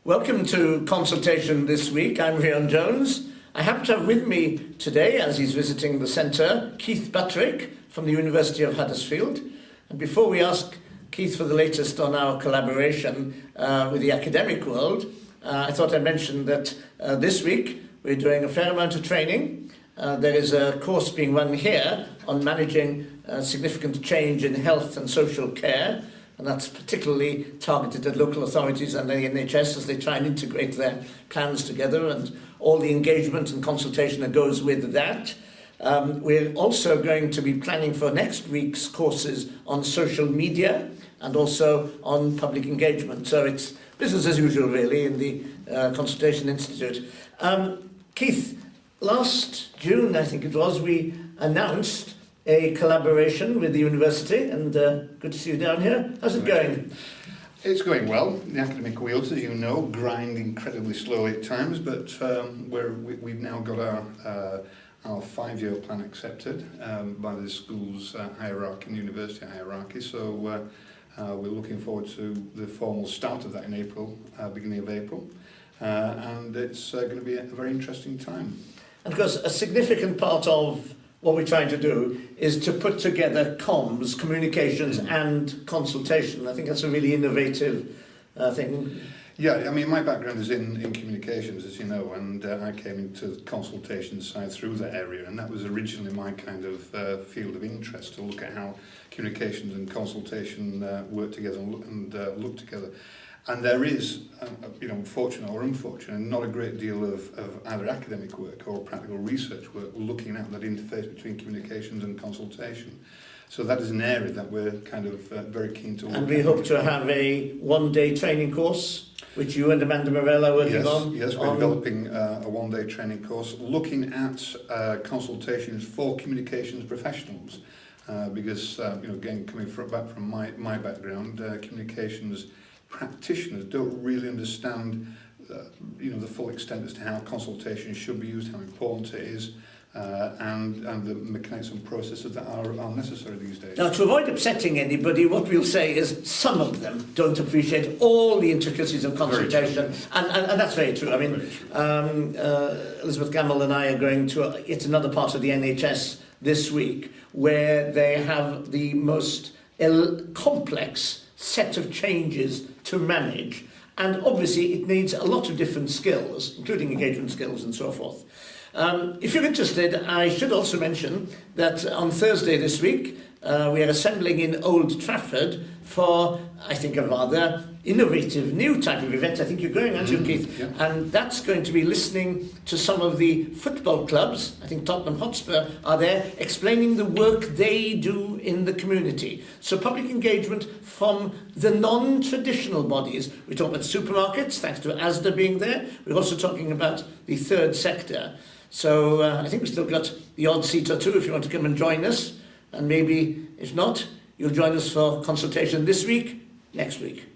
Welcome to Consultation this week. I'm Rhian Jones. I happen to have with me today, as he's visiting the centre, Keith Buttrick from the University of Huddersfield. And before we ask Keith for the latest on our collaboration with the academic world, I thought I'd mention that this week we're doing a fair amount of training. There is a course being run here on managing significant change in health and social care, and that's particularly targeted at local authorities and the NHS as they try and integrate their plans together and all the engagement and consultation that goes with that. We're also going to be planning for next week's courses on social media and also on public engagement. So it's business as usual, really, in the Consultation Institute. Keith, last June, I think it was, we announced a collaboration with the university, and good to see you down here. How's it going? It's going well. The academic wheels, as you know, grind incredibly slowly at times, but we've now got our 5-year plan accepted by the school's hierarchy and university hierarchy. So we're looking forward to the formal start of that in April, beginning of April, and it's going to be a very interesting time. And of course, a significant part of what we're trying to do is to put together comms, communications and consultation. I think that's a really innovative thing. Yeah, I mean, my background is in communications, as you know, and I came into the consultation side through that area, and that was originally my kind of field of interest, to look at how communications and consultation work together and look together. And there is, fortunate or unfortunate, not a great deal of either academic work or practical research work looking at that interface between communications and consultation. So that is an area that we're kind of very keen to look at. And we hope to have a one-day training course, which you and Amanda Morell are working on. Yes, we're developing a one-day training course looking at consultations for communications professionals. Because, again, coming back from my background, communications practitioners don't really understand the full extent as to how consultation should be used, how important it is, and the mechanics and processes that are necessary these days. Now, to avoid upsetting anybody, what we'll say is some of them don't appreciate all the intricacies of consultation, and that's very true. I mean, Elizabeth Gamble and I are going to yet another part of the NHS this week where they have the most complex set of changes to manage, and obviously it needs a lot of different skills, including engagement skills and so forth. If you're interested, I should also mention that on Thursday this week we are assembling in Old Trafford for, I think, a rather innovative new type of event. I think you're going, aren't you, Keith? Yeah. And that's going to be listening to some of the football clubs. I think Tottenham Hotspur are there, explaining the work they do in the community. So public engagement from the non-traditional bodies. We're talking about supermarkets, thanks to Asda being there. We're also talking about the third sector. So I think we've still got the odd seat or two if you want to come and join us. And maybe, if not, you'll join us for consultation this week, next week.